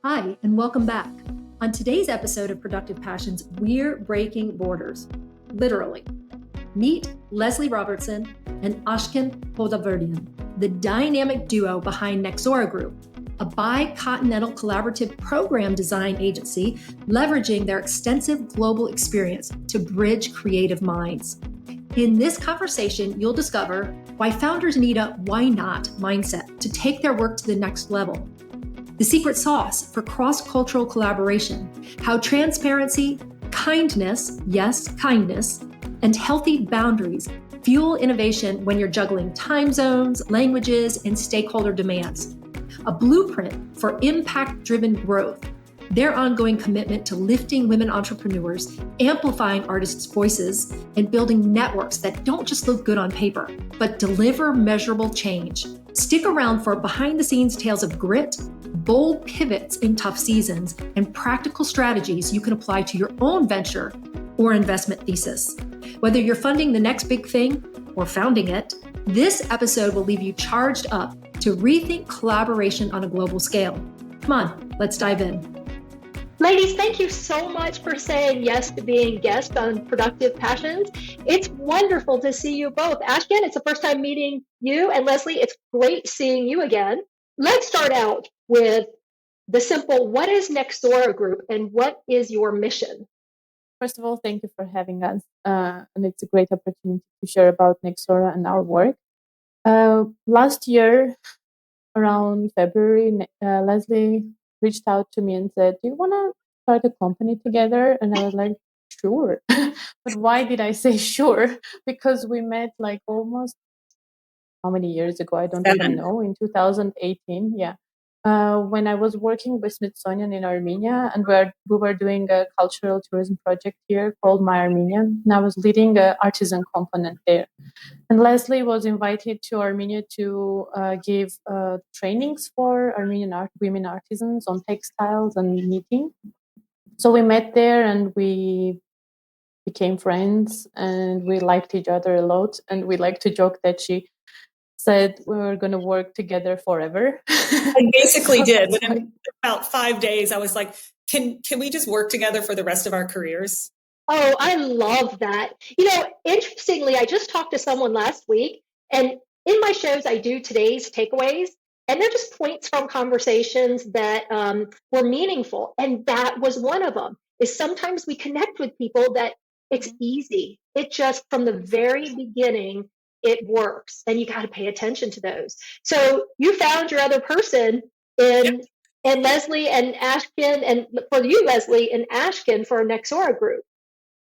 Hi, and welcome back. On today's episode of Productive Passions, we're breaking borders, literally. Meet Leslie Robertson and Ashken Hodaverdian, the dynamic duo behind Nexora Group, a bi-continental collaborative program design agency leveraging their extensive global experience to bridge creative minds. In this conversation, you'll discover why founders need a why not mindset to take their work to the next level, the secret sauce for cross-cultural collaboration, how transparency, kindness, yes, kindness, and healthy boundaries fuel innovation when you're juggling time zones, languages, and stakeholder demands, a blueprint for impact-driven growth, their ongoing commitment to lifting women entrepreneurs, amplifying artists' voices, and building networks that don't just look good on paper, but deliver measurable change. Stick around for behind-the-scenes tales of grit, bold pivots in tough seasons, and practical strategies you can apply to your own venture or investment thesis. Whether you're funding the next big thing or founding it, this episode will leave you charged up to rethink collaboration on a global scale. Come on, let's dive in. Ladies, thank you so much for saying yes to being guests on Productive Passions. It's wonderful to see you both. Ashken, it's the first time meeting you, and Leslie, it's great seeing you again. Let's start out with the simple, what is Nexora Group and what is your mission? First of all, thank you for having us. And it's a great opportunity to share about Nexora and our work. Last year, around February, Leslie reached out to me and said, do you want to start a company together? And I was like, sure. But why did I say sure? Because we met like almost, how many years ago? I don't even know, in 2018. Yeah. When I was working with Smithsonian in Armenia, and we were doing a cultural tourism project here called My Armenia, and I was leading an artisan component there. And Leslie was invited to Armenia to give trainings for Armenian women artisans on textiles and knitting. So we met there and we became friends and we liked each other a lot. And we like to joke that she said we were going to work together forever. I basically did. Within about 5 days, I was like, can we just work together for the rest of our careers? Oh, I love that. Interestingly, I just talked to someone last week, and in my shows, I do today's takeaways, and they're just points from conversations that were meaningful. And that was one of them, is sometimes we connect with people that it's easy. It just, from the very beginning, it works, and you got to pay attention to those. So you found your other person in Leslie and Ashken, and for you, Leslie and Ashken, for Nexora Group.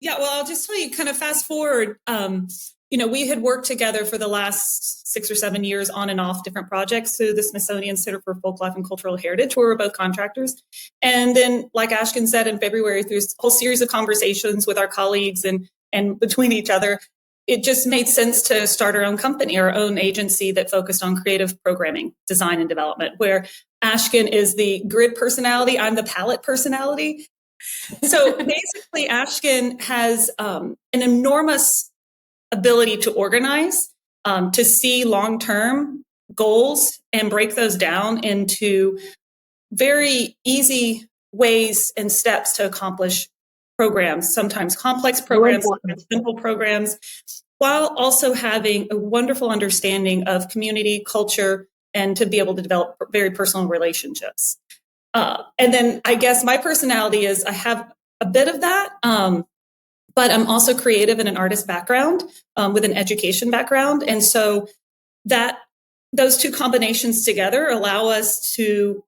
Yeah, well, I'll just tell you, kind of fast forward, we had worked together for the last 6 or 7 years on and off different projects through the Smithsonian Center for Folklife and Cultural Heritage, where we're both contractors. And then, like Ashken said, in February, through a whole series of conversations with our colleagues and between each other, it just made sense to start our own company, our own agency that focused on creative programming, design, and development, where Ashken is the grid personality, I'm the palette personality. So basically, Ashken has an enormous ability to organize, to see long-term goals and break those down into very easy ways and steps to accomplish programs, sometimes complex programs, sometimes simple programs, while also having a wonderful understanding of community, culture, and to be able to develop very personal relationships. And then I guess my personality is I have a bit of that, but I'm also creative in an artist background with an education background. And so those two combinations together allow us to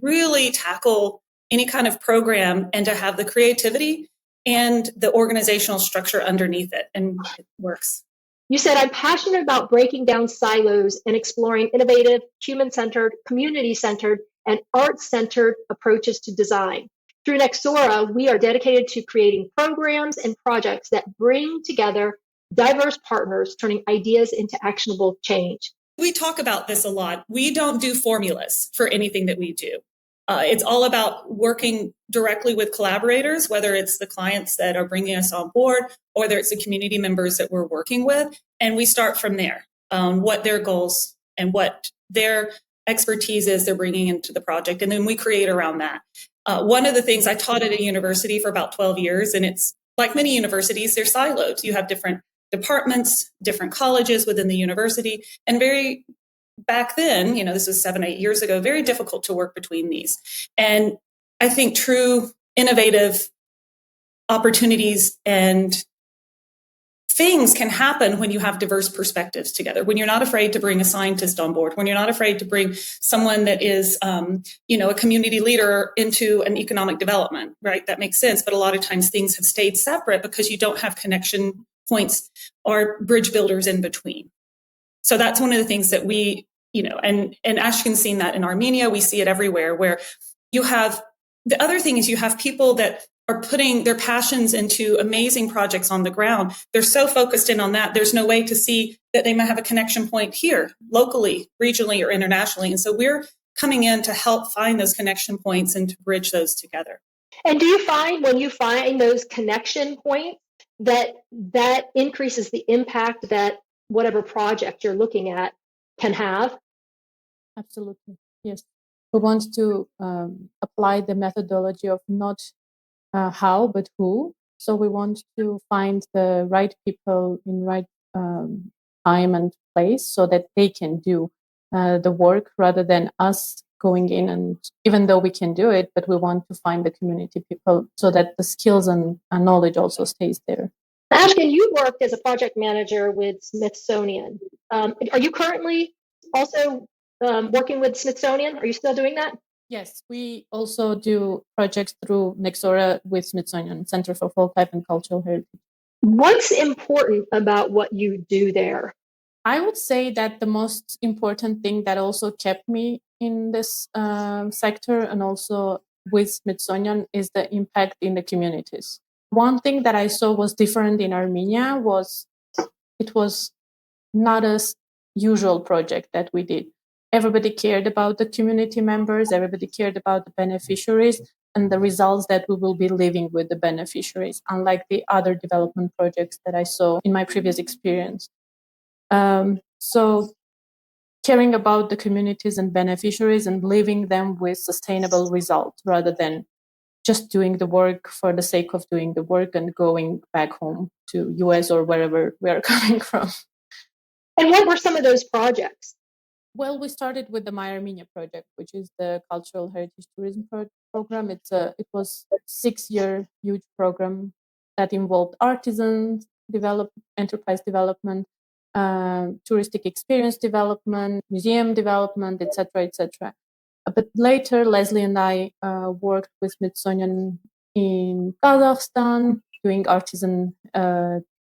really tackle any kind of program and to have the creativity and the organizational structure underneath it. And it works. You said, I'm passionate about breaking down silos and exploring innovative, human-centered, community-centered, and art-centered approaches to design. Through Nexora, we are dedicated to creating programs and projects that bring together diverse partners, turning ideas into actionable change. We talk about this a lot. We don't do formulas for anything that we do. It's all about working directly with collaborators, whether it's the clients that are bringing us on board, or whether it's the community members that we're working with. And we start from there, what their goals and what their expertise they're bringing into the project, and then we create around that. One of the things I taught at a university for about 12 years, and it's like many universities, they're silos. You have different departments, different colleges within the university, and very back then, this was 7-8 years ago, very difficult to work between these. And I think true innovative opportunities and things can happen when you have diverse perspectives together, when you're not afraid to bring a scientist on board, when you're not afraid to bring someone that is, a community leader into an economic development, right? That makes sense. But a lot of times things have stayed separate because you don't have connection points or bridge builders in between. So that's one of the things that we, and Ashken's seen that in Armenia. We see it everywhere, where you have, the other thing is you have people that are putting their passions into amazing projects on the ground. They're so focused in on that. There's no way to see that they might have a connection point here, locally, regionally, or internationally. And so we're coming in to help find those connection points and to bridge those together. And do you find when you find those connection points that increases the impact that whatever project you're looking at can have? Absolutely, yes. We want to apply the methodology of not how, but who. So we want to find the right people in right time and place so that they can do the work rather than us going in. And even though we can do it, but we want to find the community people so that the skills and knowledge also stays there. Ashken, you worked as a project manager with Smithsonian. Are you currently also working with Smithsonian? Are you still doing that? Yes, we also do projects through Nexora with Smithsonian Center for Folklife and Cultural Heritage. What's important about what you do there? I would say that the most important thing that also kept me in this sector and also with Smithsonian is the impact in the communities. One thing that I saw was different in Armenia was it was not a usual project that we did. Everybody cared about the community members, everybody cared about the beneficiaries and the results that we will be living with the beneficiaries, unlike the other development projects that I saw in my previous experience. So caring about the communities and beneficiaries and leaving them with sustainable results rather than just doing the work for the sake of doing the work and going back home to US or wherever we are coming from. And what were some of those projects? Well, we started with the My Armenia project, which is the Cultural Heritage Tourism program. It was a 6-year huge program that involved artisans, enterprise development, touristic experience development, museum development, etc., etc. But later, Leslie and I worked with Smithsonian in Kazakhstan, doing artisan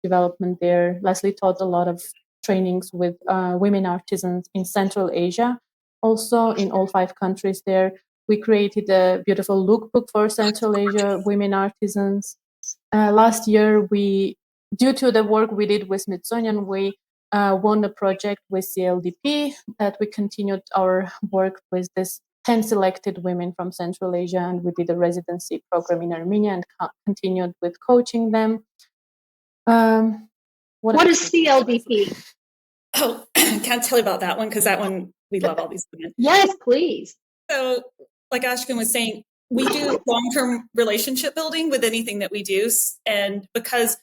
development there. Leslie taught a lot of trainings with women artisans in Central Asia, also in all 5 countries there. We created a beautiful lookbook for Central Asia women artisans. Last year, due to the work we did with Smithsonian, we won a project with CLDP that we continued our work with this 10 selected women from Central Asia, and we did a residency program in Armenia and continued with coaching them. What is CLDP? Oh, can't tell you about that one because that one, we love all these women. Yes, please. So like Ashken was saying, we do long-term relationship building with anything that we do. And because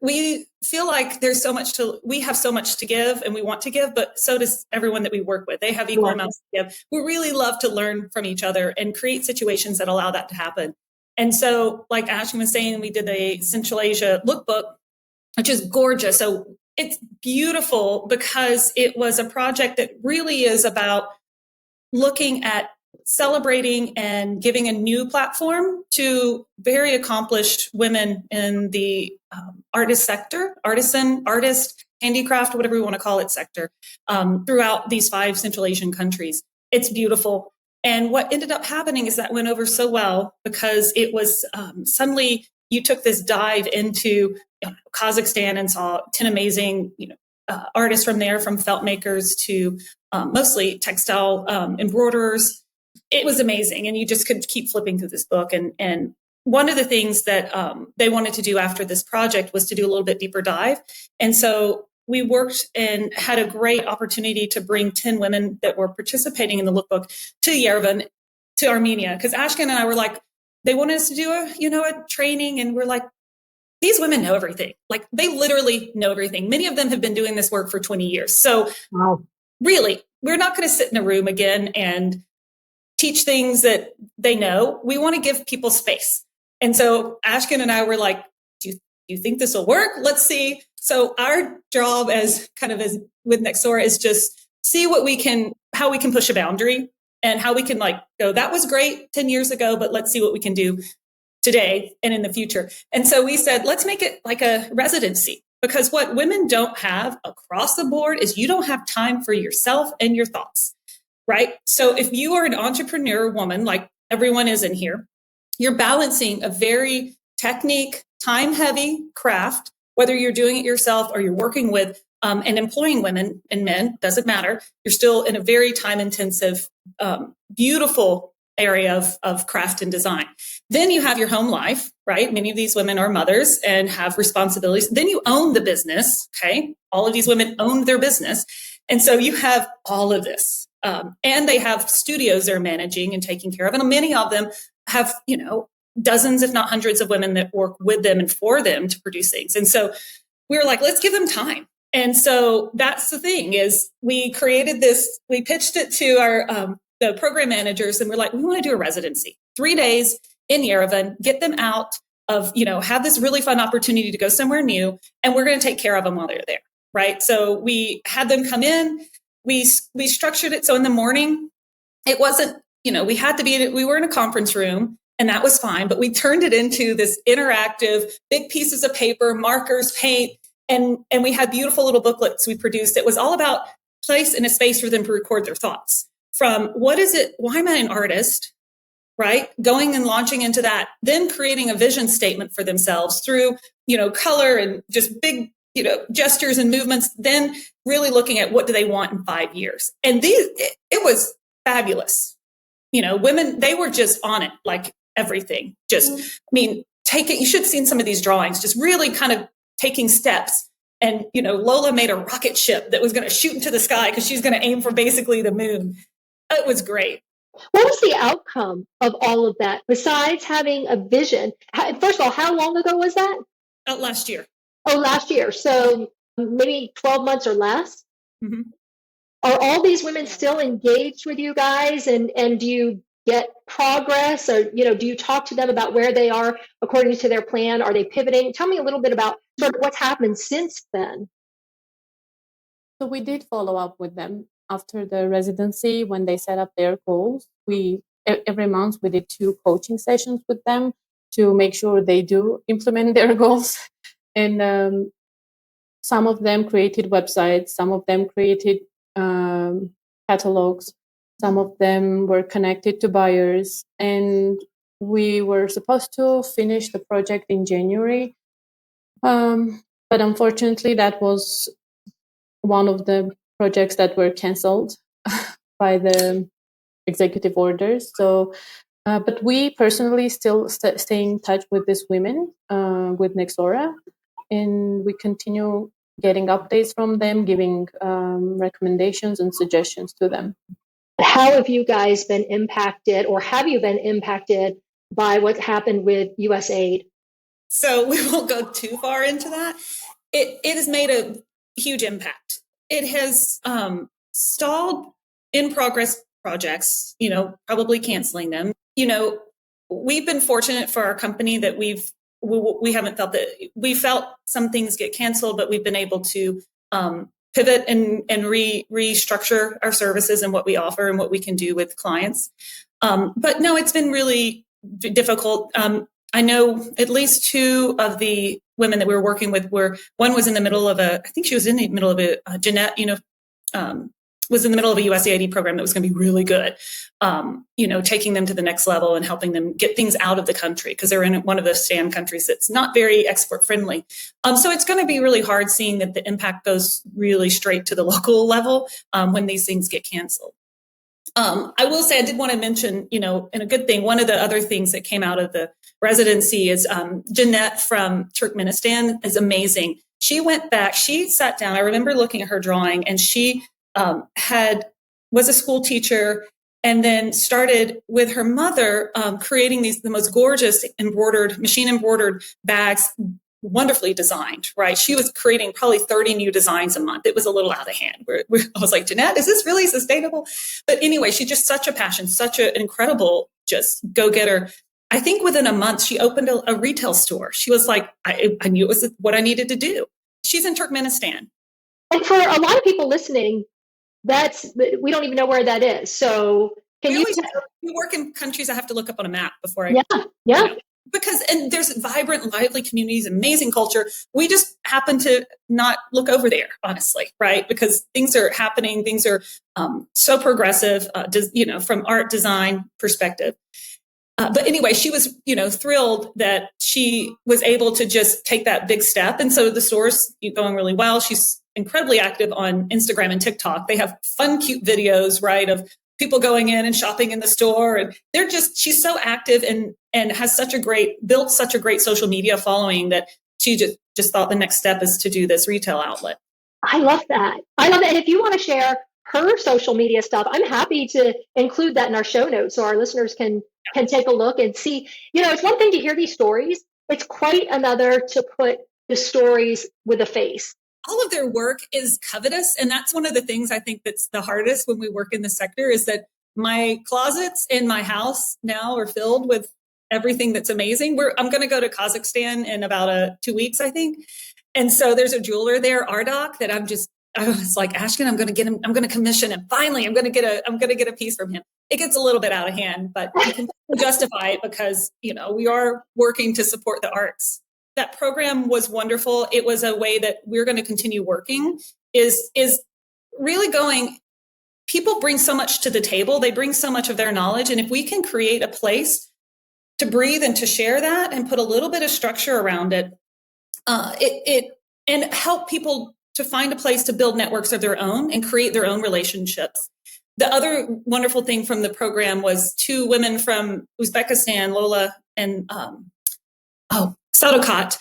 we feel like we have so much to give and we want to give, but so does everyone that we work with. They have equal amounts to give. We really love to learn from each other and create situations that allow that to happen. And so like Ashken was saying, we did a Central Asia lookbook, which is gorgeous. So it's beautiful because it was a project that really is about looking at celebrating and giving a new platform to very accomplished women in the artist, handicraft, whatever we want to call it, sector, throughout these 5 Central Asian countries. It's beautiful. And what ended up happening is that went over so well because it was suddenly you took this dive into Kazakhstan and saw 10 amazing artists from there, from felt makers to mostly textile embroiderers. It was amazing. And you just could keep flipping through this book. And one of the things that they wanted to do after this project was to do a little bit deeper dive. And so we worked and had a great opportunity to bring 10 women that were participating in the lookbook to Yerevan, to Armenia, because Ashkan and I were like, they wanted us to do a training, and we're like, these women know everything. Like, they literally know everything. Many of them have been doing this work for 20 years. So really, we're not going to sit in a room again and teach things that they know. We want to give people space. And so Ashkan and I were like, do you think this will work? Let's see. So our job as with Nexora is just see how we can push a boundary and how we can go, that was great 10 years ago, but let's see what we can do today and in the future. And so we said, let's make it like a residency, because what women don't have across the board is you don't have time for yourself and your thoughts, right? So if you are an entrepreneur woman, like everyone is in here, you're balancing a very technique, time-heavy craft, whether you're doing it yourself or you're working with and employing women and men, doesn't matter. You're still in a very time-intensive, beautiful area of craft and design. Then you have your home life, right? Many of these women are mothers and have responsibilities. Then you own the business, okay? All of these women own their business. And so you have all of this. And they have studios they're managing and taking care of. And many of them have, dozens, if not hundreds of women that work with them and for them to produce things. And so we were like, let's give them time. And so that's the thing is we created this, we pitched it to our the program managers, and we're like, we want to do a residency, 3 days in Yerevan, get them out of, have this really fun opportunity to go somewhere new, and we're going to take care of them while they're there, right? So we had them come in, we structured it so in the morning, it wasn't, we were in a conference room, and that was fine, but we turned it into this interactive, big pieces of paper, markers, paint, and we had beautiful little booklets we produced. It was all about place and a space for them to record their thoughts. From what is it, why am I an artist, right? Going and launching into that, then creating a vision statement for themselves through, color and just big, gestures and movements, then really looking at what do they want in 5 years. And it was fabulous. Women, they were just on it, like everything. Take it, you should have seen some of these drawings, just really kind of taking steps. And, Lola made a rocket ship that was going to shoot into the sky because she's going to aim for basically the moon. It was great. What was the outcome of all of that besides having a vision? First of all, how long ago was that? Last year. Oh, last year. So maybe 12 months or less. Mm-hmm. Are all these women still engaged with you guys? And do you get progress, or, do you talk to them about where they are according to their plan? Are they pivoting? Tell me a little bit about sort of what's happened since then. So we did follow up with them after the residency when they set up their goals. Every month we did 2 coaching sessions with them to make sure they do implement their goals. And some of them created websites, some of them created catalogs, some of them were connected to buyers. And we were supposed to finish the project in January. But unfortunately, that was one of the projects that were canceled by the executive orders. So, but we personally still stay in touch with these women, with Nexora, and we continue getting updates from them, giving recommendations and suggestions to them. How have you guys been impacted, or have you been impacted by what happened with USAID? So we won't go too far into that. It has made a huge impact. It has stalled in progress projects, probably canceling them. We've been fortunate for our company that we haven't felt that. We felt some things get canceled, but we've been able to pivot and restructure our services and what we offer and what we can do with clients. But no, it's been really difficult. I know at least 2 of the women that we were working with one was in the middle of Jeanette, was in the middle of a USAID program that was going to be really good, taking them to the next level and helping them get things out of the country because they're in one of those SAM countries that's not very export friendly. So it's going to be really hard seeing that the impact goes really straight to the local level when these things get canceled. I will say I did want to mention, and a good thing, one of the other things that came out of the residency is Jeanette from Turkmenistan is amazing. She went back, she sat down. I remember looking at her drawing, and she was a school teacher, and then started with her mother creating the most gorgeous machine embroidered bags, wonderfully designed, right? She was creating probably 30 new designs a month. It was a little out of hand. I was like, Jeanette, is this really sustainable? But anyway, she's just such a passion, such an incredible, just go-getter. I think within a month, she opened a retail store. She was like, I knew it was what I needed to do. She's in Turkmenistan. And for a lot of people listening, we don't even know where that is. So can we work in countries I have to look up on a map before Yeah. And there's vibrant, lively communities, amazing culture. We just happen to not look over there, honestly, right? Because things are happening. Things are so progressive, from art design perspective. But anyway, she was, thrilled that she was able to just take that big step. And so the store's going really well. She's incredibly active on Instagram and TikTok. They have fun, cute videos, right, of people going in and shopping in the store. And she's so active and has built such a great social media following that she just thought the next step is to do this retail outlet. I love that. And if you want to share her social media stuff, I'm happy to include that in our show notes so our listeners can take a look and see. It's one thing to hear these stories. It's quite another to put the stories with a face. All of their work is covetous. And that's one of the things I think that's the hardest when we work in the sector, is that my closets in my house now are filled with everything that's amazing. I'm going to go to Kazakhstan in about 2 weeks, I think. And so there's a jeweler there, Ardok, that I was like, Ashkin, I'm going to commission him. Finally, I'm going to get a piece from him. It gets a little bit out of hand, but you can justify it because, we are working to support the arts. That program was wonderful. It was a way that we're going to continue working, is really going, people bring so much to the table. They bring so much of their knowledge. And if we can create a place to breathe and to share that and put a little bit of structure around it, and help people to find a place to build networks of their own and create their own relationships. The other wonderful thing from the program was 2 women from Uzbekistan, Lola and Sadokat,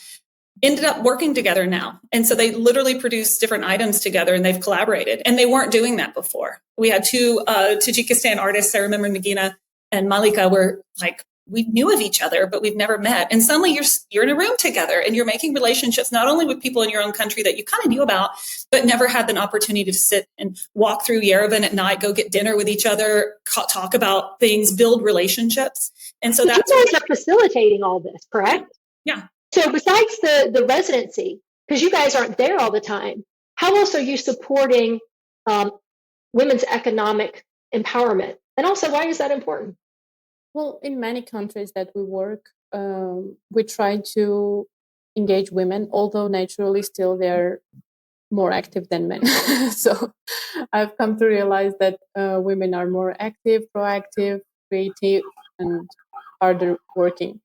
ended up working together now. And so they literally produce different items together and they've collaborated. And they weren't doing that before. We had 2 Tajikistan artists. I remember Nagina and Malika were like, we knew of each other, but we've never met. And suddenly you're in a room together and you're making relationships, not only with people in your own country that you kind of knew about, but never had an opportunity to sit and walk through Yerevan at night, go get dinner with each other, talk about things, build relationships. And so that's you guys are facilitating all this, correct? Yeah. So besides the residency, because you guys aren't there all the time, how else are you supporting women's economic empowerment? And also, why is that important? Well, in many countries that we work, we try to engage women, although naturally still they're more active than men. So I've come to realize that women are more active, proactive, creative, and harder working.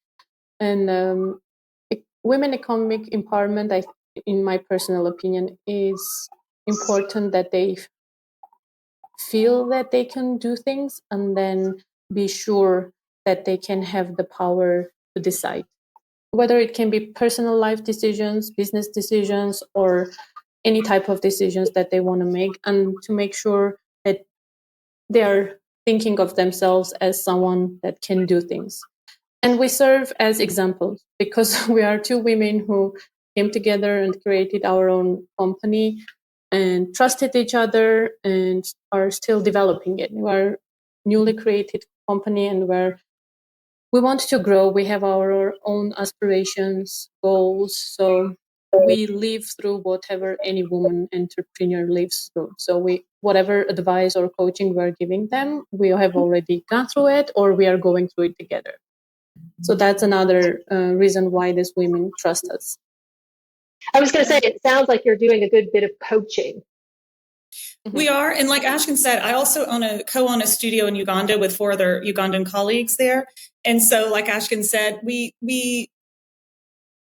And women economic empowerment, in my personal opinion, is important that they feel that they can do things and then be sure that they can have the power to decide. Whether it can be personal life decisions, business decisions, or any type of decisions that they want to make, and to make sure that they are thinking of themselves as someone that can do things. And we serve as examples because we are 2 women who came together and created our own company and trusted each other and are still developing it. We are newly created company and we want to grow. We have our own aspirations, goals. So we live through whatever any woman entrepreneur lives through. So whatever advice or coaching we're giving them, we have already gone through it or we are going through it together. So that's another reason why these women trust us. I was going to say, it sounds like you're doing a good bit of coaching. We are. And like Ashkin said, I also co-own a studio in Uganda with 4 other Ugandan colleagues there. And so like Ashkin said,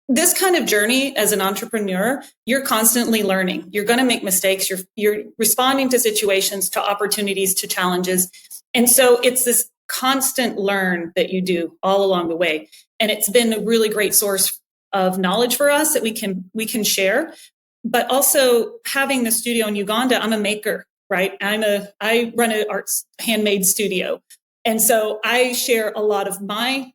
this kind of journey as an entrepreneur, you're constantly learning. You're going to make mistakes. You're responding to situations, to opportunities, to challenges. And so it's this constant learn that you do all along the way. And it's been a really great source of knowledge for us that we can share. But also having the studio in Uganda, I'm a maker, right? I run an arts handmade studio. And so I share a lot of my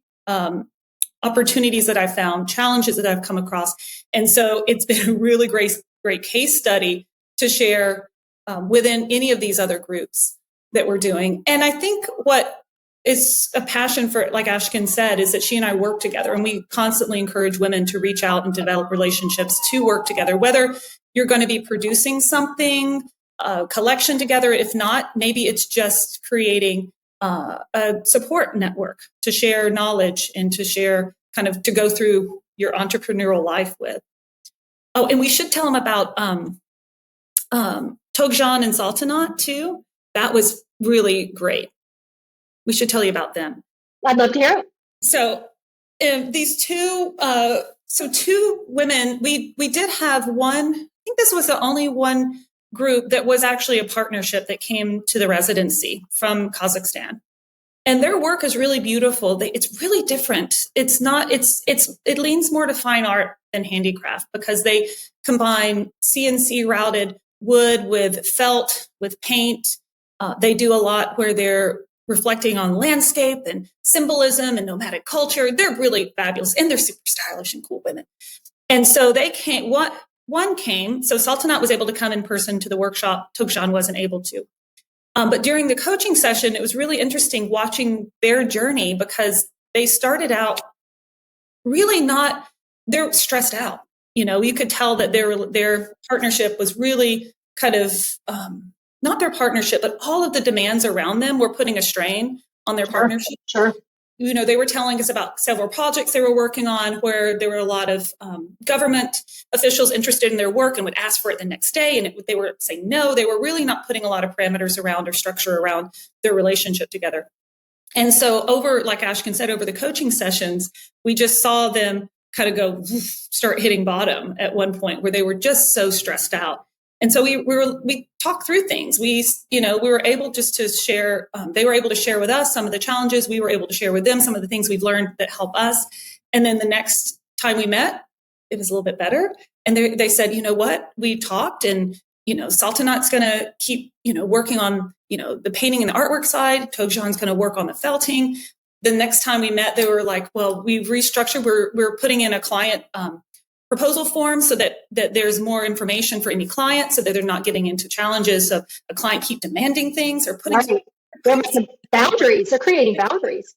opportunities that I've found, challenges that I've come across. And so it's been a really great case study to share within any of these other groups that we're doing. And I think what is a passion for, like Ashkin said, is that she and I work together, and we constantly encourage women to reach out and develop relationships to work together, whether you're going to be producing something, a collection together. If not, maybe it's just creating a support network to share knowledge and to share to go through your entrepreneurial life with. Oh, and we should tell them about Togjan and Saltanat too. That was really great. We should tell you about them. I'd love to hear it. So these two women, we did have one, I think this was the only one group that was actually a partnership that came to the residency from Kazakhstan. And their work is really beautiful. It's really different. It leans more to fine art than handicraft because they combine CNC routed wood with felt, with paint. They do a lot where they're reflecting on landscape and symbolism and nomadic culture. They're really fabulous, and they're super stylish and cool women. And so they came, one came, so Saltanat was able to come in person to the workshop. Togjan wasn't able to. But during the coaching session, it was really interesting watching their journey because they started out really they're stressed out. You could tell that their partnership was really not their partnership, but all of the demands around them were putting a strain on their partnership. Sure. They were telling us about several projects they were working on where there were a lot of government officials interested in their work and would ask for it the next day. And they were saying no. They were really not putting a lot of parameters around or structure around their relationship together. And so like Ashkin said, over the coaching sessions, we just saw them start hitting bottom at one point where they were just so stressed out. And so we talked through things. We were able just to share. They were able to share with us some of the challenges. We were able to share with them some of the things we've learned that help us. And then the next time we met, it was a little bit better. And they said, you know what? We talked, and Saltanat's going to keep working on the painting and the artwork side. Togjan's going to work on the felting. The next time we met, they were like, well, we've restructured. We're putting in a client proposal form so that there's more information for any client so that they're not getting into challenges of a client keep demanding things or putting some boundaries. They're creating boundaries.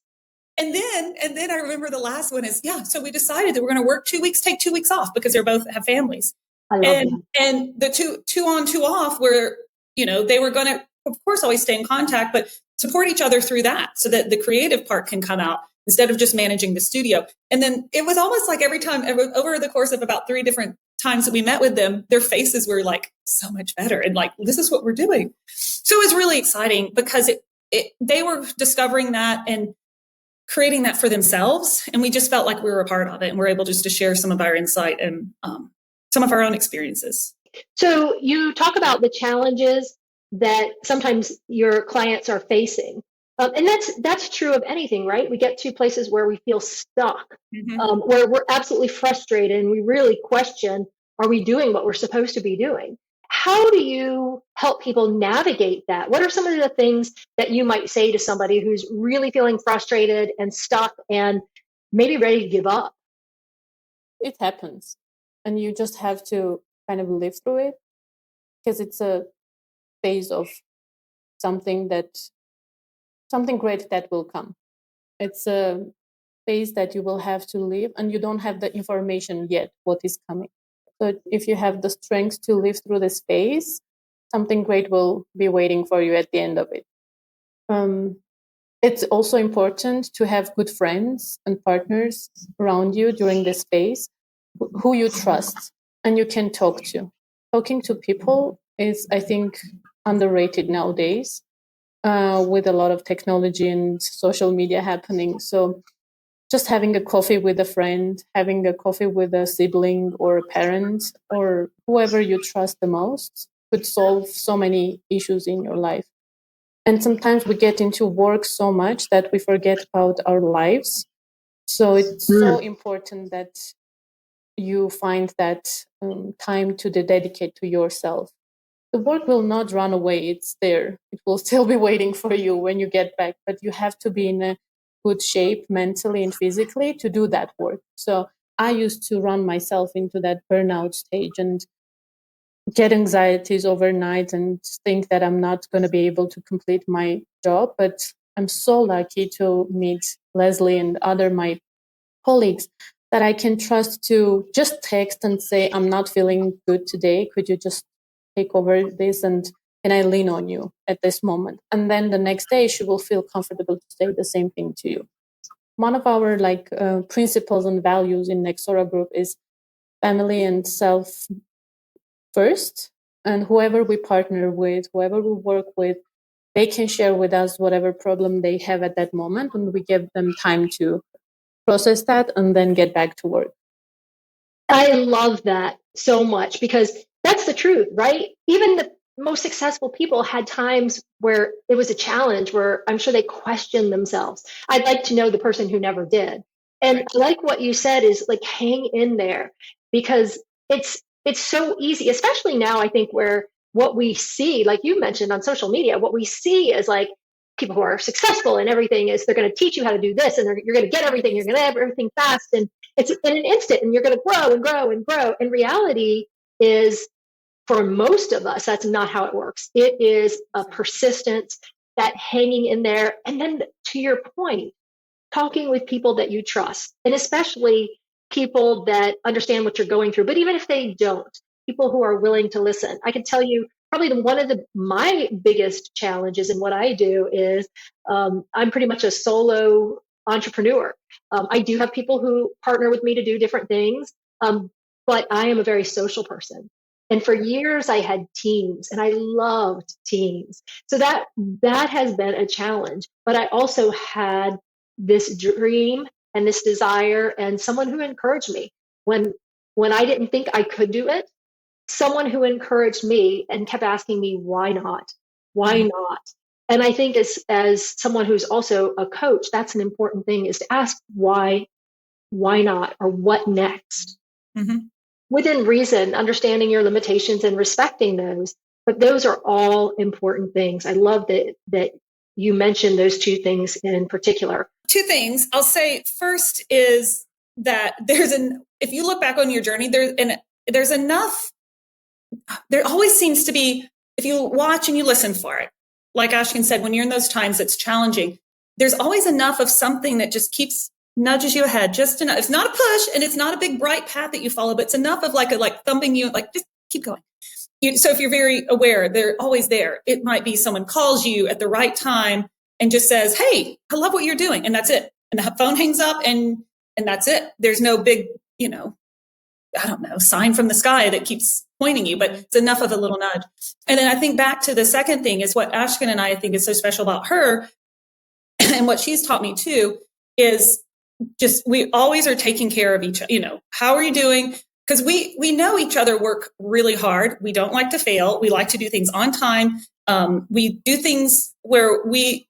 And then I remember the last one is, so we decided that we're going to work 2 weeks, take 2 weeks off because they both have families. I love that. And the two on, two off where, they were going to, of course, always stay in contact, but support each other through that so that the creative part can come out instead of just managing the studio. And then it was almost like every time over the course of about 3 different times that we met with them, their faces were like so much better. And like, this is what we're doing. So it was really exciting because they were discovering that and creating that for themselves. And we just felt like we were a part of it. And we're able just to share some of our insight and some of our own experiences. So you talk about the challenges that sometimes your clients are facing. And that's true of anything, right? We get to places where we feel stuck, where we're absolutely frustrated and we really question, are we doing what we're supposed to be doing? How do you help people navigate that? What are some of the things that you might say to somebody who's really feeling frustrated and stuck and maybe ready to give up? It happens. And you just have to kind of live through it because it's a phase of something great that will come. It's a phase that you will have to live, and you don't have the information yet what is coming. So if you have the strength to live through this phase, something great will be waiting for you at the end of it. It's also important to have good friends and partners around you during this phase who you trust and you can talk to. Talking to people is, I think, underrated nowadays. With a lot of technology and social media happening. So just having a coffee with a friend, having a coffee with a sibling or a parent or whoever you trust the most could solve so many issues in your life. And sometimes we get into work so much that we forget about our lives. So it's so important that you find that time to dedicate to yourself, the work will not run away. It's there. It will still be waiting for you when you get back, but you have to be in a good shape mentally and physically to do that work. So I used to run myself into that burnout stage and get anxieties overnight and think that I'm not going to be able to complete my job. But I'm so lucky to meet Leslie and other my colleagues that I can trust to just text and say, I'm not feeling good today. Could you just take over this, and can I lean on you at this moment? And then the next day she will feel comfortable to say the same thing to you. One of our principles and values in Nexora Group is family and self first, and whoever we partner with, whoever we work with, they can share with us whatever problem they have at that moment, and we give them time to process that and then get back to work. I love that so much, because that's the truth, right? Even the most successful people had times where it was a challenge, where I'm sure they questioned themselves. I'd like to know the person who never did. And like what you said is like, hang in there, because it's so easy, especially now, I think, where what we see, like you mentioned on social media, what we see is like people who are successful and everything is they're going to teach you how to do this, and you're going to get everything, you're going to have everything fast, and it's in an instant, and you're going to grow and grow and grow. And reality is, for most of us, that's not how it works. It is a persistence, that hanging in there. And then, to your point, talking with people that you trust, and especially people that understand what you're going through. But even if they don't, people who are willing to listen. I can tell you, probably one of my biggest challenges in what I do is I'm pretty much a solo entrepreneur. I do have people who partner with me to do different things, but I am a very social person. And for years, I had teams, and I loved teams. So that has been a challenge. But I also had this dream and this desire, and someone who encouraged me when I didn't think I could do it. Someone who encouraged me and kept asking me, why not? Why not? And I think as someone who's also a coach, that's an important thing, is to ask why not, or what next? Mm-hmm. Within reason, understanding your limitations and respecting those. But those are all important things. I love that you mentioned those two things in particular. Two things I'll say. First is that if you look back on your journey, there's enough. There always seems to be, if you watch and you listen for it, like Ashkin said, when you're in those times it's challenging, there's always enough of something that just nudges you ahead, just enough. It's not a push, and it's not a big bright path that you follow, but it's enough of like thumping you, like, just keep going. So if you're very aware, they're always there. It might be someone calls you at the right time and just says, hey, I love what you're doing. And that's it. And the phone hangs up, and that's it. There's no big, I don't know, sign from the sky that keeps pointing you, but it's enough of a little nudge. And then I think back to the second thing is what Ashkin and I think is so special about her, and what she's taught me too, is just, we always are taking care of each other. How are you doing? Because we know each other work really hard. We don't like to fail. We like to do things on time. We do things where we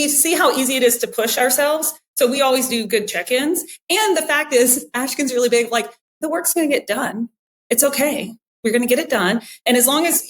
see how easy it is to push ourselves. So we always do good check-ins. And the fact is, Ashkin's really big, like, the work's going to get done. It's okay. We're going to get it done. And as long as,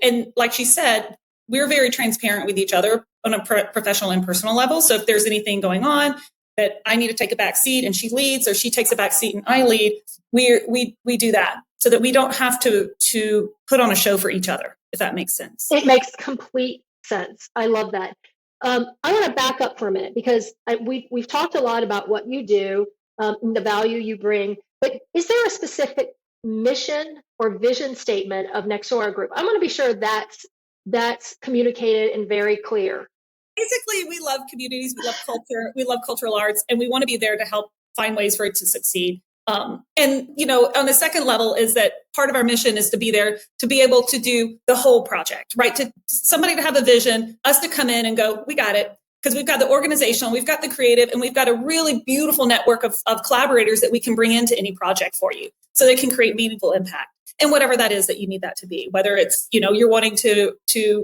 and like she said, we're very transparent with each other on a professional and personal level. So if there's anything going on that I need to take a back seat and she leads, or she takes a back seat and I lead, we do that so that we don't have to put on a show for each other, if that makes sense. It makes complete sense. I love that. I want to back up for a minute, because we've talked a lot about what you do, and the value you bring, but is there a specific mission or vision statement of Nexora Group? I want to be sure that's communicated and very clear. Basically, we love communities, we love culture, we love cultural arts, and we want to be there to help find ways for it to succeed. And, on the second level is that part of our mission is to be there, to be able to do the whole project, right? To somebody to have a vision, us to come in and go, we got it. Because we've got the organizational, we've got the creative, and we've got a really beautiful network of collaborators that we can bring into any project for you, so they can create meaningful impact. And whatever that is that you need that to be, whether it's, you're wanting to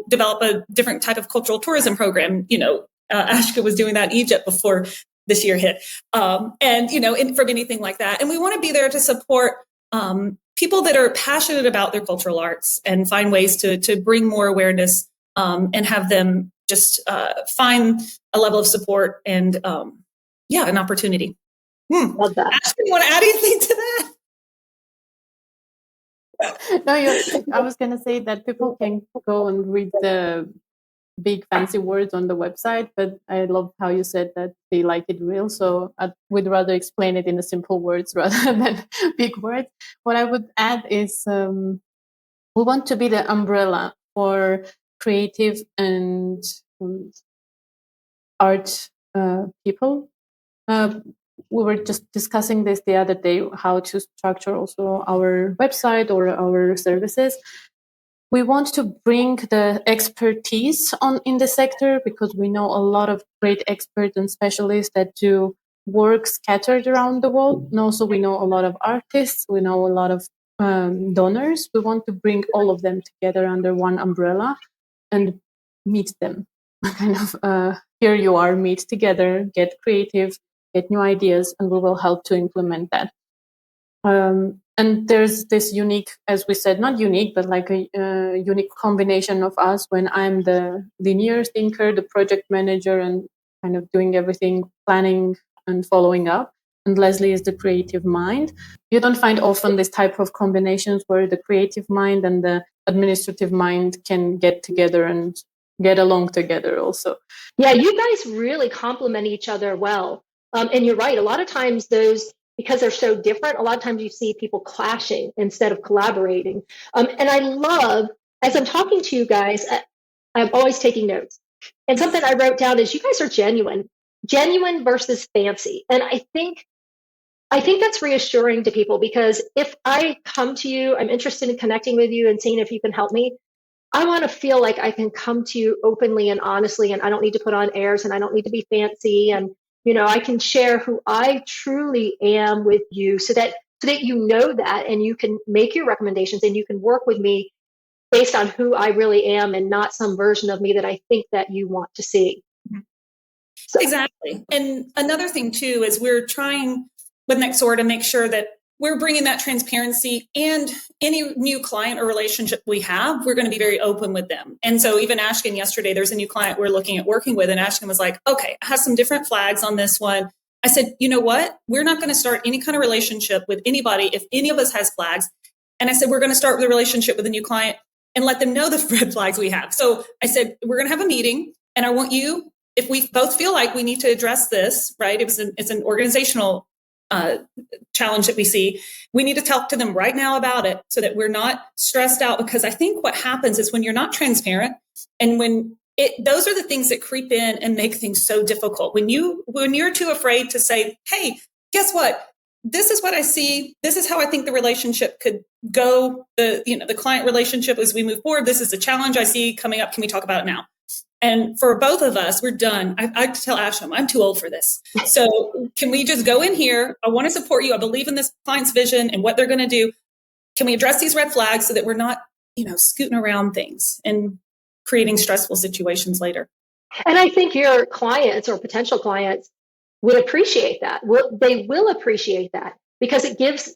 develop a different type of cultural tourism program, Ashka was doing that in Egypt before this year hit. And, from anything like that. And we want to be there to support people that are passionate about their cultural arts and find ways to bring more awareness and have them just find a level of support and, an opportunity. Love that. Ashton, you want to add anything to that? No, I was going to say that people can go and read the big fancy words on the website, but I love how you said that they like it real. So I would rather explain it in the simple words rather than big words. What I would add is we want to be the umbrella for creative and art people. We were just discussing this the other day, how to structure also our website or our services. We want to bring the expertise in the sector because we know a lot of great experts and specialists that do work scattered around the world. And also we know a lot of artists, we know a lot of donors. We want to bring all of them together under one umbrella and meet them. Kind of, here you are, meet together, get creative, get new ideas, and we will help to implement that. And there's this unique, as we said, not unique, but like a unique combination of us when I'm the linear thinker, the project manager, and kind of doing everything, planning and following up. And Leslie is the creative mind. You don't find often this type of combinations where the creative mind and the administrative mind can get together and get along together also. Yeah, you guys really complement each other well. And you're right. A lot of times because they're so different, a lot of times you see people clashing instead of collaborating. And I love, as I'm talking to you guys, I'm always taking notes. And something I wrote down is you guys are genuine versus fancy. And I think that's reassuring to people because if I come to you, I'm interested in connecting with you and seeing if you can help me. I want to feel like I can come to you openly and honestly, and I don't need to put on airs and I don't need to be fancy. And I can share who I truly am with you so that you know that and you can make your recommendations and you can work with me based on who I really am and not some version of me that I think that you want to see. So. Exactly. And another thing too, is we're trying with Nexora to make sure that we're bringing that transparency, and any new client or relationship we have, we're going to be very open with them. And so even Ashkin yesterday, there's a new client we're looking at working with, and Ashkin was like, okay, I have some different flags on this one. I said, you know what? We're not going to start any kind of relationship with anybody if any of us has flags. And I said, we're going to start with a relationship with a new client and let them know the red flags we have. So I said, we're going to have a meeting, and I want you, if we both feel like we need to address this, right? It's an organizational challenge that we see. We need to talk to them right now about it so that we're not stressed out, because I think what happens is when you're not transparent and those are the things that creep in and make things so difficult. When you're too afraid to say, hey, guess what? This is what I see. This is how I think the relationship could go. The client relationship as we move forward. This is the challenge I see coming up. Can we talk about it now? And for both of us, we're done. I tell Asham, I'm too old for this. So can we just go in here? I want to support you. I believe in this client's vision and what they're going to do. Can we address these red flags so that we're not, scooting around things and creating stressful situations later? And I think your clients or potential clients would appreciate that. They will appreciate that because it gives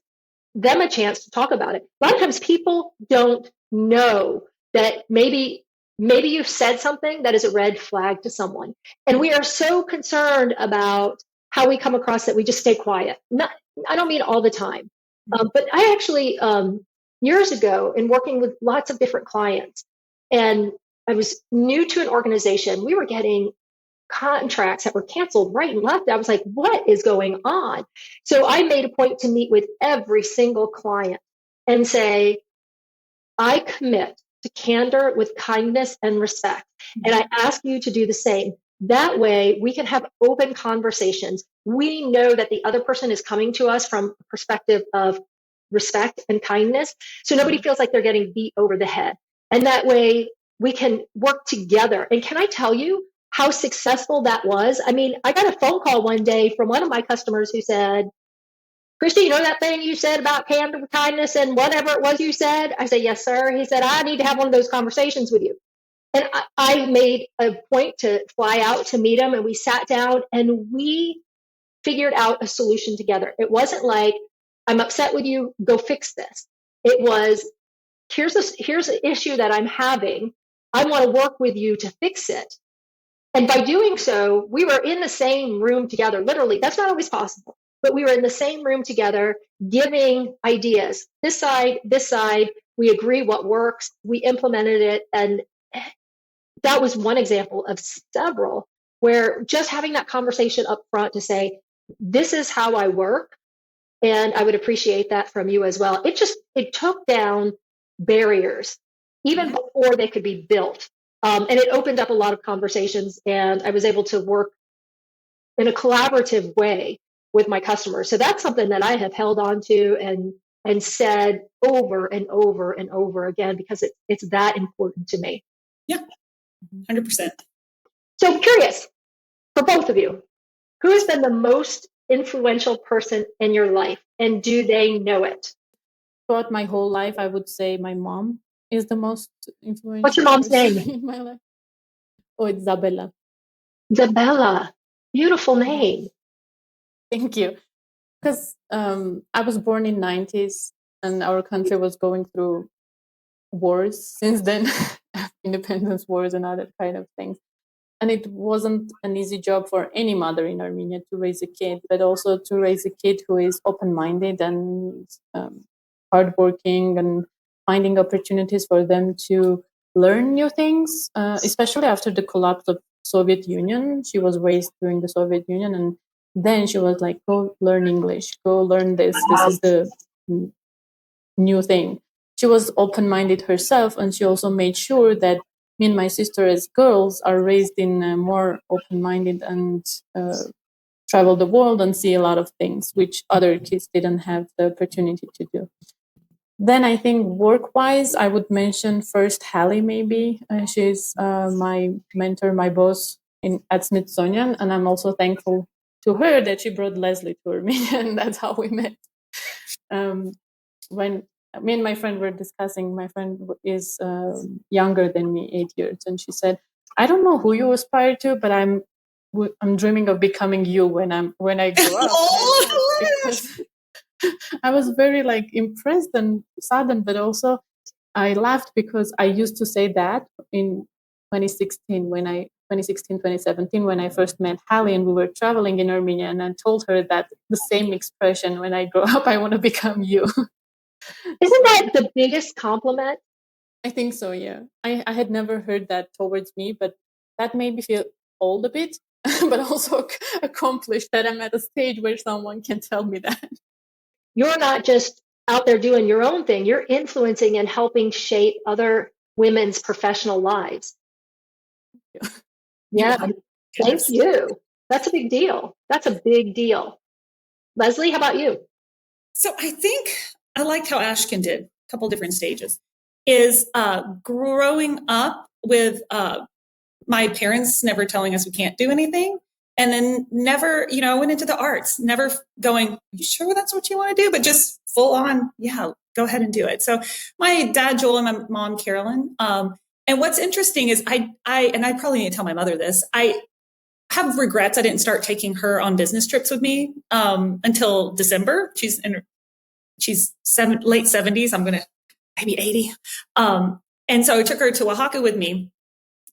them a chance to talk about it. A lot of times people don't know that maybe you've said something that is a red flag to someone. And we are so concerned about how we come across that we just stay quiet. I don't mean all the time. But I actually, years ago, in working with lots of different clients, and I was new to an organization, we were getting contracts that were canceled right and left. I was like, what is going on? So I made a point to meet with every single client and say, I commit to candor with kindness and respect. And I ask you to do the same. That way we can have open conversations. We know that the other person is coming to us from a perspective of respect and kindness. So nobody feels like they're getting beat over the head. And that way we can work together. And can I tell you how successful that was? I mean, I got a phone call one day from one of my customers who said, Christy, you know that thing you said about candor with kindness and whatever it was you said? I said, yes, sir. He said, I need to have one of those conversations with you. And I made a point to fly out to meet him, and we sat down and we figured out a solution together. It wasn't like, I'm upset with you, go fix this. It was, here's an issue that I'm having. I want to work with you to fix it. And by doing so, we were in the same room together. Literally, that's not always possible, but we were in the same room together, giving ideas. This side, we agree what works, we implemented it. And that was one example of several where just having that conversation up front to say, this is how I work. And I would appreciate that from you as well. It took down barriers even before they could be built. And it opened up a lot of conversations, and I was able to work in a collaborative way with my customers. So that's something that I have held on to and said over and over and over again, because it's that important to me. Yeah, 100%. So I'm curious, for both of you, who has been the most influential person in your life, and do they know it? Throughout my whole life, I would say my mom is the most influential. What's your mom's person name? in my life? Oh, it's Isabella. Isabella. Beautiful name. Thank you. Because I was born in 90s and our country was going through wars since then, independence wars and other kind of things. And it wasn't an easy job for any mother in Armenia to raise a kid, but also to raise a kid who is open-minded and hardworking and finding opportunities for them to learn new things, especially after the collapse of Soviet Union. She was raised during the Soviet Union, and then she was like, go learn English, go learn this. This is the new thing. She was open-minded herself, and she also made sure that me and my sister as girls are raised in a more open-minded and travel the world and see a lot of things which other kids didn't have the opportunity to do. Then I think work-wise, I would mention first Hallie maybe. She's my mentor, my boss at Smithsonian, and I'm also thankful to her that she brought Leslie to Armenia, and that's how we met. When me and my friend were discussing, my friend is younger than me, 8 years, and she said, "I don't know who you aspire to, but I'm dreaming of becoming you when I grow up." Because I was very impressed and saddened, but also I laughed because I used to say that in 2016, 2017, when I first met Hallie and we were traveling in Armenia, and I told her that the same expression, when I grow up, I want to become you. Isn't that the biggest compliment? I think so, yeah. I had never heard that towards me, but that made me feel old a bit, but also accomplished that I'm at a stage where someone can tell me that. You're not just out there doing your own thing, you're influencing and helping shape other women's professional lives. Yeah, thank you. That's a big deal. That's a big deal. Leslie, how about you? So I think I liked how Ashkin did a couple different stages. Is growing up with my parents never telling us we can't do anything. And then never, went into the arts, never going, are you sure that's what you want to do? But just full on, yeah, go ahead and do it. So my dad, Joel, and my mom, Carolyn. And what's interesting is and I probably need to tell my mother this, I have regrets. I didn't start taking her on business trips with me until December. She's late 70s. I'm going to maybe 80. And so I took her to Oaxaca with me.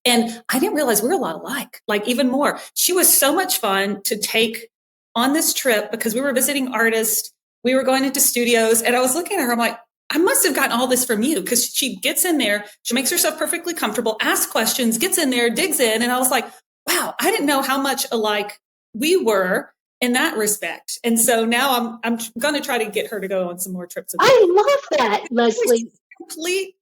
And I didn't realize we were a lot alike, even more. She was so much fun to take on this trip because we were visiting artists. We were going into studios. And I was looking at her, I'm like, I must have gotten all this from you, because she gets in there, she makes herself perfectly comfortable, asks questions, gets in there, digs in. And I was like, wow, I didn't know how much alike we were in that respect. And so now I'm going to try to get her to go on some more trips. I love that, Leslie. Complete,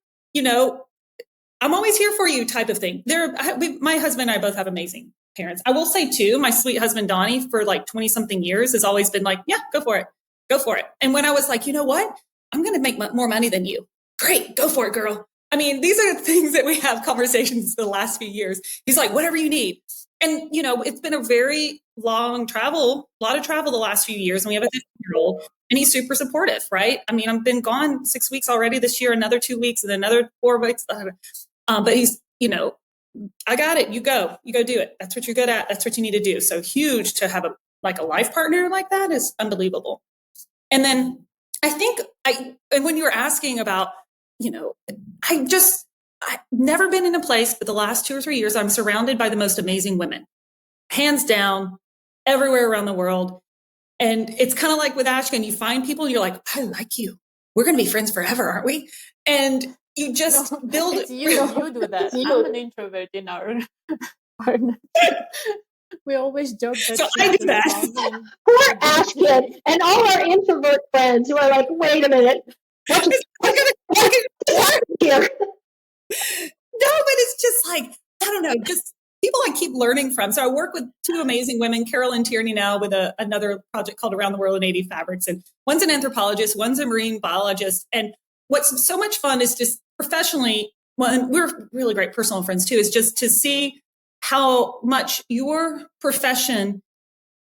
I'm always here for you type of thing. My husband and I both have amazing parents. I will say too, my sweet husband, Donnie, for 20 something years has always been like, yeah, go for it. Go for it. And when I was like, you know what? I'm going to make more money than you. Great. Go for it, girl. I mean, these are the things that we have conversations the last few years. He's like, whatever you need. And, it's been a very long travel, a lot of travel the last few years. And we have a 15-year-old, and he's super supportive, right? I mean, I've been gone 6 weeks already this year, another 2 weeks, and another 4 weeks. But he's, I got it. You go do it. That's what you're good at. That's what you need to do. So huge to have like a life partner like that is unbelievable. And then I think and when you were asking about, I've never been in a place, but the last 2 or 3 years, I'm surrounded by the most amazing women, hands down, everywhere around the world. And it's kind of like with Ashkan, you find people and you're like, I like you. We're going to be friends forever, aren't we? And you just build it. You do that. I'm an introvert in our partner. We always joke that. So I do that. Poor Ashkin and all our introvert friends who are like, wait a minute. What's here? No, but it's just like, I don't know, just people I keep learning from. So I work with 2 amazing women, Carol and Tierney now with another project called Around the World in 80 Fabrics. And one's an anthropologist, one's a marine biologist. And what's so much fun is just professionally, well, and we're really great personal friends too, is just to see how much your profession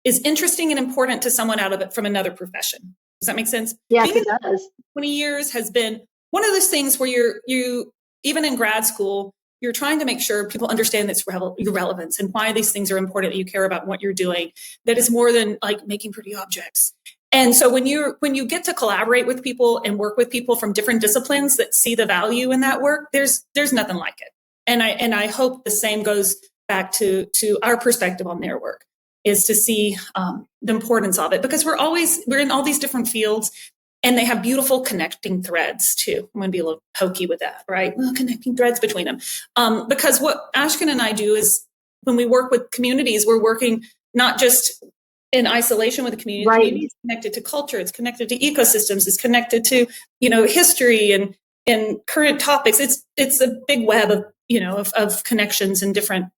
is interesting and important to someone out of it from another profession. Does that make sense? Yes, it does. 20 years has been one of those things where you even in grad school, you're trying to make sure people understand your relevance and why these things are important, that you care about what you're doing, that is more than like making pretty objects. And so when you get to collaborate with people and work with people from different disciplines that see the value in that work, there's nothing like it. And I hope the same goes back to our perspective on their work, is to see the importance of it, because we're in all these different fields. And they have beautiful connecting threads too. I'm going to be a little pokey with that, right? Well, connecting threads between them. Because what Ashkan and I do is when we work with communities, we're working not just in isolation with the community. Right. The community is connected to culture. It's connected to ecosystems. It's connected to, history and current topics. It's a big web of connections in different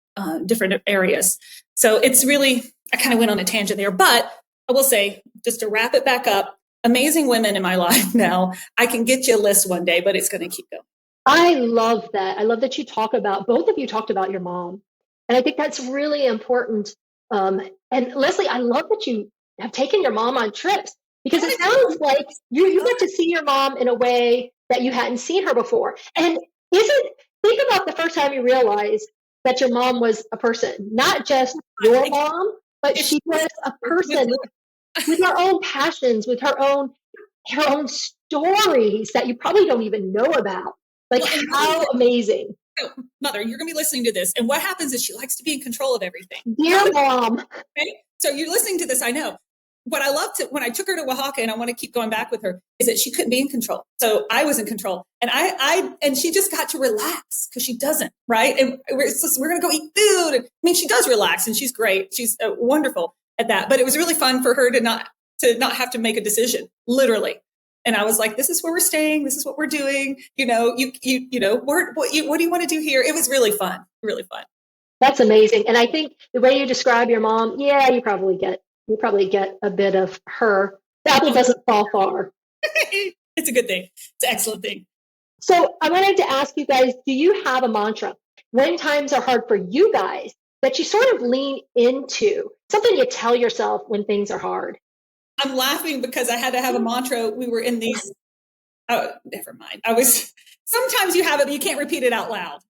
areas. So it's really, I kind of went on a tangent there, but I will say, just to wrap it back up, amazing women in my life now. I can get you a list one day, but it's going to keep going. I love that. I love that both of you talked about your mom. And I think that's really important. And Leslie, I love that you have taken your mom on trips, because it sounds like you got to see your mom in a way that you hadn't seen her before. And think about the first time you realized that your mom was a person, not just your mom, but she was a person with her own passions, with her own stories that you probably don't even know about. Like, how amazing. So, Mother, you're going to be listening to this. And what happens is she likes to be in control of everything. Dear Mom. Okay? So you're listening to this, I know. What I loved when I took her to Oaxaca, and I want to keep going back with her, is that she couldn't be in control. So I was in control. And and she just got to relax, because she doesn't, right? And we're going to go eat food. She does relax, and she's great. She's wonderful at that. But it was really fun for her to not have to make a decision, literally. And I was like, this is where we're staying. This is what we're doing. What do you want to do here? It was really fun, really fun. That's amazing. And I think the way you describe your mom, you probably get a bit of her. The apple doesn't fall far. It's a good thing. It's an excellent thing. So I wanted to ask you guys, do you have a mantra when times are hard for you guys that you sort of lean into, something you tell yourself when things are hard? I'm laughing because I had to have a mantra. We were in these. Oh, never mind. Sometimes you have it, but you can't repeat it out loud.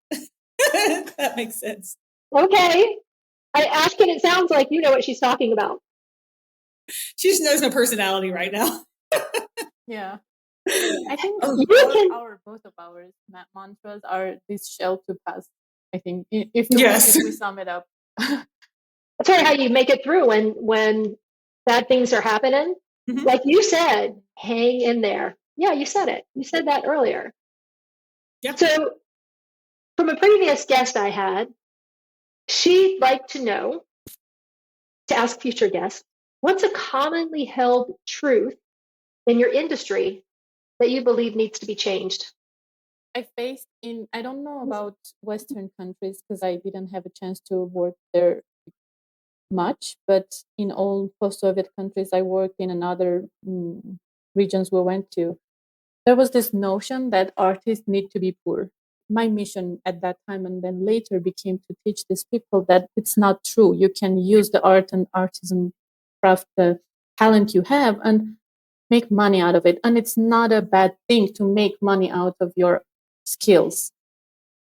That makes sense. Okay. Ashkan, it sounds like you know what she's talking about. She just knows no personality right now. Yeah. I think both of our mantras are this shell to pass. I think if we sum it up. That's right, how you make it through when bad things are happening. Mm-hmm. Like you said, hang in there. Yeah, you said it. You said that earlier. Yeah. So from a previous guest I had, she'd like to ask future guests, what's a commonly held truth in your industry that you believe needs to be changed? I don't know about Western countries because I didn't have a chance to work there much, but in all post-Soviet countries I worked in and other regions we went to, there was this notion that artists need to be poor. My mission at that time and then later became to teach these people that it's not true. You can use the art and artisan craft, the talent you have, and make money out of it. And it's not a bad thing to make money out of your skills.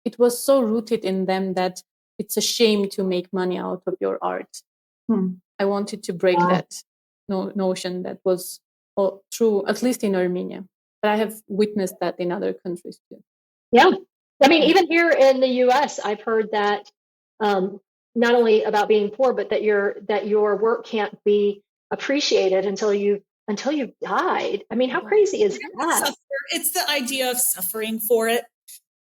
It was so rooted in them that it's a shame to make money out of your art. I wanted to break that notion that was true, at least in Armenia. But I have witnessed that in other countries too. Yeah. I mean, even here in the US, I've heard that not only about being poor, but that your work can't be appreciated until you've died. I mean, how crazy is that? It's the idea of suffering for it,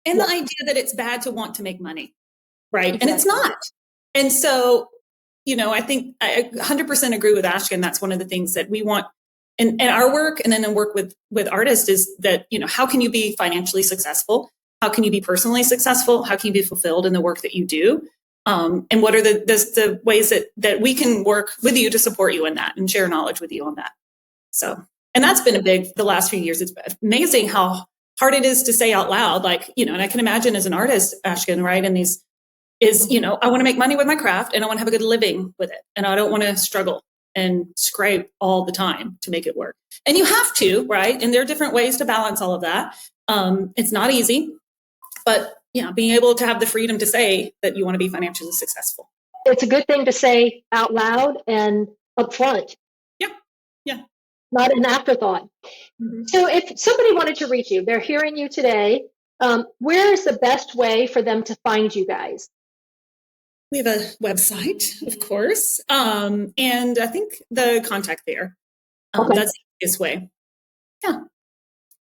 and the idea that it's bad to want to make money, right? Exactly. And it's not. And so, I think I 100% agree with Ashkin. That's one of the things that we want in our work, and then in work with artists, is that, how can you be financially successful? How can you be personally successful? How can you be fulfilled in the work that you do? And what are the ways that we can work with you to support you in that and share knowledge with you on that? So, and that's been the last few years. It's amazing how hard it is to say out loud, like, and I can imagine as an artist, Ashkin, right? And I want to make money with my craft, and I want to have a good living with it. And I don't want to struggle and scrape all the time to make it work. And you have to, right? And there are different ways to balance all of that. It's not easy, but being able to have the freedom to say that you want to be financially successful. It's a good thing to say out loud and upfront. Yeah. Not an afterthought. Mm-hmm. So if somebody wanted to reach you, they're hearing you today, where is the best way for them to find you guys? We have a website, of course, and I think the contact there. Okay. That's the easiest way. Yeah.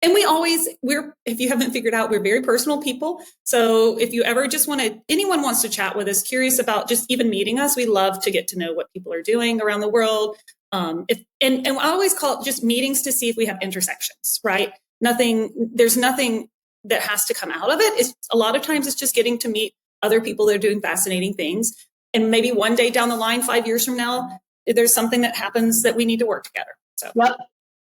And if you haven't figured out, we're very personal people. So if you ever just anyone wants to chat with us, curious about just even meeting us, we love to get to know what people are doing around the world. And I always call it just meetings to see if we have intersections, right? There's nothing that has to come out of it. A lot of times it's just getting to meet other people that are doing fascinating things. And maybe one day down the line, 5 years from now, there's something that happens that we need to work together. So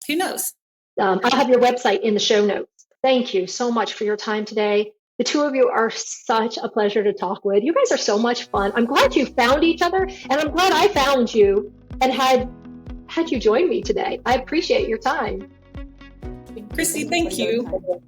Who knows? I'll have your website in the show notes. Thank you so much for your time today. The two of you are such a pleasure to talk with. You guys are so much fun. I'm glad you found each other, and I'm glad I found you and had you join me today. I appreciate your time. Christy, thank you.